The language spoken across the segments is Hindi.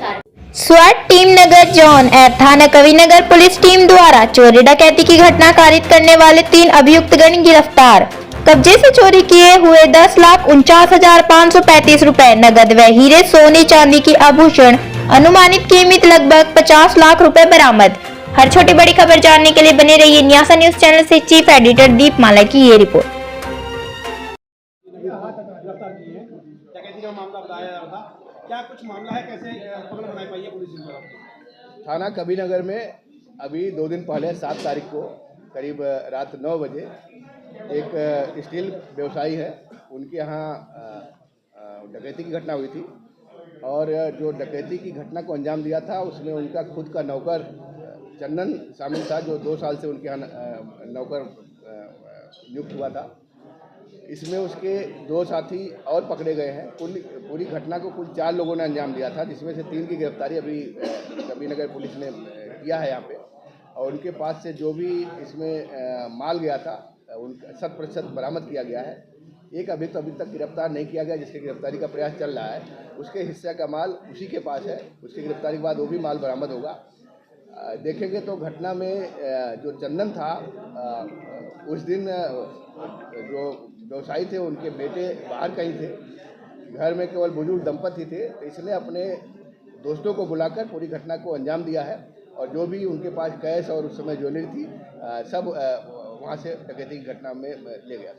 स्वाट टीम नगर जोन एफ थाना कविनगर पुलिस टीम द्वारा चोरी डकैती की घटना कारित करने वाले 3 अभियुक्तगण गिरफ्तार। कब्जे से चोरी किए हुए 10,49,535 रुपए नगद व हीरे सोने चांदी की आभूषण अनुमानित कीमत लगभग 50 लाख रुपए बरामद। हर छोटी बड़ी खबर जानने के लिए बने रहिए न्यासा न्यूज चैनल से। चीफ एडिटर दीपमाला की ये रिपोर्ट। क्या कुछ मामला है, कैसे खबर बनाई पाई है पुलिस द्वारा? थाना कविनगर में अभी 2 दिन पहले 7 तारीख को करीब रात 9 बजे एक स्टील व्यवसायी है, उनके यहाँ डकैती की घटना हुई थी। और जो डकैती की घटना को अंजाम दिया था उसमें उनका खुद का नौकर चंदन शामिल था, जो 2 साल से उनके यहाँ नौकर नियुक्त हुआ था। इसमें उसके 2 साथी और पकड़े गए हैं। पूरी घटना को कुल 4 लोगों ने अंजाम दिया था, जिसमें से 3 की गिरफ्तारी अभी कविनगर पुलिस ने किया है यहाँ पे। और उनके पास से जो भी इसमें माल गया था उनका 100% बरामद किया गया है। एक अभियुक्त अभी तक गिरफ्तार नहीं किया गया, जिसकी गिरफ्तारी का प्रयास चल रहा है। उसके हिस्से का माल उसी के पास है, उसकी गिरफ्तारी के बाद वो भी माल बरामद होगा। देखेंगे तो घटना में जो चंदन था, उस दिन जो व्यवसायी थे उनके बेटे बाहर कहीं थे, घर में केवल बुजुर्ग दंपति थे, तो इसने अपने दोस्तों को बुलाकर पूरी घटना को अंजाम दिया है। और जो भी उनके पास कैश और उस समय ज्वेलरी थी सब वहाँ से डकैती की घटना में ले गया।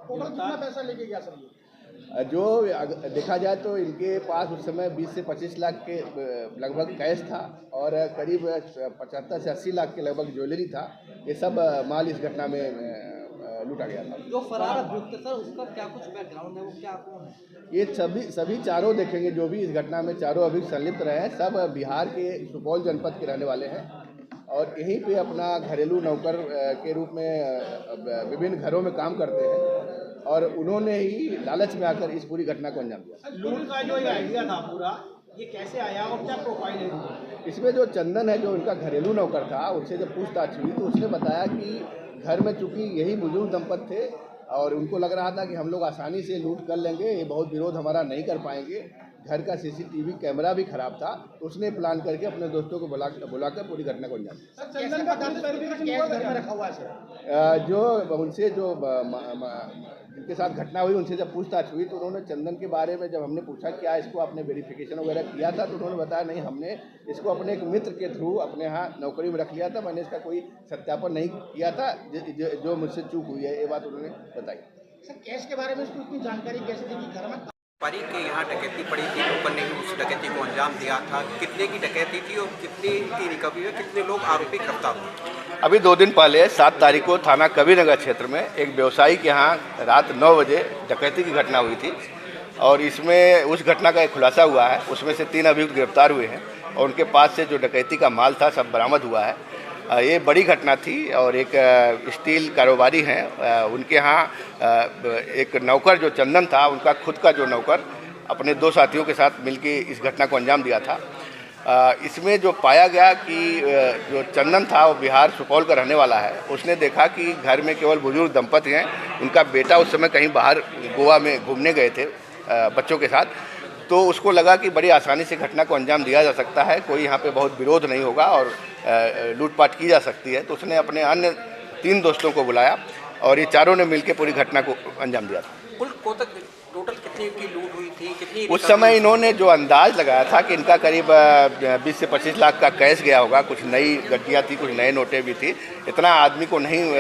टोटल कितना पैसा लेके गया सर ये? जो देखा जाए तो इनके पास उस समय 20 से 25 लाख के लगभग कैश था और करीब 75 से 80 लाख के लगभग ज्वेलरी था। ये सब माल इस घटना में लूटा गया था। जो फरार अभियुक्त है सर, उसका क्या कुछ बैकग्राउंड है, वो क्या कौन है? ये सभी चारों देखेंगे, जो भी इस घटना में चारों अभियुक्त संलिप्त रहे हैं, सब बिहार के सुपौल जनपद के रहने वाले हैं और यहीं पे अपना घरेलू नौकर के रूप में विभिन्न घरों में काम करते हैं। और उन्होंने ही लालच में आकर इस पूरी घटना को अंजाम दिया। लूट का जो ये आइडिया था पूरा, ये कैसे आया और क्या प्रोफाइल है? इसमें जो चंदन है, जो उनका घरेलू नौकर था, उससे जब पूछताछ हुई तो उसने बताया कि घर में चूंकि यही बुजुर्ग दंपत थे और उनको लग रहा था कि हम लोग आसानी से लूट कर लेंगे, ये बहुत विरोध हमारा नहीं कर पाएंगे। घर का सीसीटीवी कैमरा भी खराब था, तो उसने प्लान करके अपने दोस्तों को बुलाकर पूरी घटना को अंजाम दिया। जो उनसे जो जिनके साथ घटना हुई उनसे जब पूछताछ हुई तो उन्होंने चंदन के बारे में, जब हमने पूछा क्या इसको आपने वेरिफिकेशन वगैरह किया था, तो उन्होंने बताया नहीं, हमने इसको अपने एक मित्र के थ्रू अपने यहाँ नौकरी में रख लिया था, मैंने इसका कोई सत्यापन नहीं किया था, जो मुझसे चूक हुई है, ये बात उन्होंने बताई। सर कैश के बारे में इसको इतनी जानकारी कैसे दी कि घर में पारी के यहाँ डकैती पड़ी थी, लोगों ने उस डकैती को अंजाम दिया था? कितने की डकैती थी और कितने की रिकवरी है, कितने लोग आरोपी गिरफ्तार हुए? अभी 2 दिन पहले 7 तारीख को थाना कविनगर क्षेत्र में एक व्यवसायी के यहाँ रात 9 बजे डकैती की घटना हुई थी और इसमें उस घटना का एक खुलासा हुआ है। उसमें से 3 अभियुक्त गिरफ्तार हुए हैं और उनके पास से जो डकैती का माल था सब बरामद हुआ है। ये बड़ी घटना थी और एक स्टील कारोबारी हैं, उनके यहाँ एक नौकर जो चंदन था, उनका खुद का जो नौकर अपने 2 साथियों के साथ मिलकर इस घटना को अंजाम दिया था। इसमें जो पाया गया कि जो चंदन था वो बिहार सुपौल का रहने वाला है। उसने देखा कि घर में केवल बुजुर्ग दंपति हैं, उनका बेटा उस समय कहीं बाहर गोवा में घूमने गए थे बच्चों के साथ, तो उसको लगा कि बड़ी आसानी से घटना को अंजाम दिया जा सकता है, कोई यहाँ पे बहुत विरोध नहीं होगा और लूटपाट की जा सकती है। तो उसने अपने अन्य 3 दोस्तों को बुलाया और ये चारों ने मिलकर पूरी घटना को अंजाम दिया था। टोटल कितनी की लूट हुई थी, कितनी? उस समय इन्होंने जो अंदाज लगाया था कि इनका करीब 20 से 25 लाख का कैश गया होगा, कुछ नई गड्डियाँ थी, कुछ नए नोटें भी थी, इतना आदमी को नहीं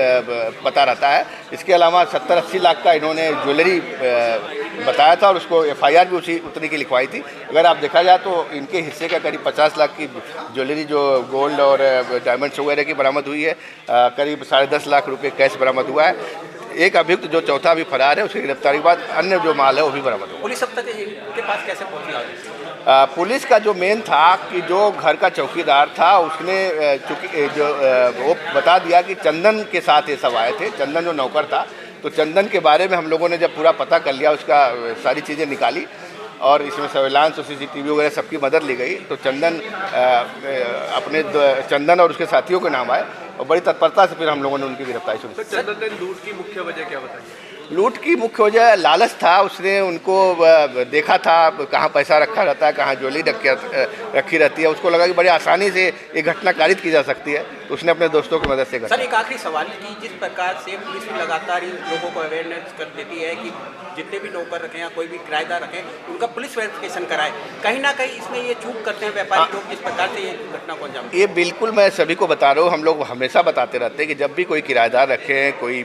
पता रहता है। इसके अलावा 70-80 लाख का इन्होंने ज्वेलरी बताया था और उसको FIR भी उतनी की लिखवाई थी। अगर आप देखा जाए तो इनके हिस्से का करीब 50 लाख की ज्वेलरी जो गोल्ड और डायमंड्स वगैरह की बरामद हुई है, करीब 10.5 लाख रुपये कैश बरामद हुआ है। एक अभियुक्त जो चौथा अभी फरार है, उसकी गिरफ्तारी के बाद अन्य जो माल है वो भी बरामद हुआ। पुलिस अब तक के पास कैसे पहुंची? पुलिस का जो मेन था कि जो घर का चौकीदार था उसने चूँकि जो वो बता दिया कि चंदन के साथ ये सब आए थे, चंदन जो नौकर था, तो चंदन के बारे में हम लोगों ने जब पूरा पता कर लिया, उसका सारी चीज़ें निकाली और इसमें सर्विलांस और CCTV वगैरह सबकी मदद ली गई, तो चंदन और उसके साथियों के नाम आए और बड़ी तत्परता से फिर हम लोगों ने उनकी गिरफ्तारी शुरू की। चंदन ने लूट की मुख्य वजह क्या बताइए? लूट की मुख्य वजह लालच था। उसने उनको देखा था कहाँ पैसा रखा रहता है, कहाँ ज्वेलरी रखी रहती है। उसको लगा कि बड़ी आसानी से ये घटना कारित की जा सकती है, तो उसने अपने दोस्तों की मदद से सर एक आखिरी सवाल कि जिस प्रकार से पुलिस लगातार इन लोगों को अवेयरनेस कर देती है कि जितने भी नौकर रखें या कोई भी किराएदार रखें उनका पुलिस वेरिफिकेशन कराए, कहीं ना कहीं इसमें ये चूक करते हैं व्यापारी लोग जिस प्रकार से ये घटना को अंजाम। ये बिल्कुल मैं सभी को बता रहा हूँ, हम लोग हमेशा बताते रहते हैं कि जब भी कोई किराएदार रखें, कोई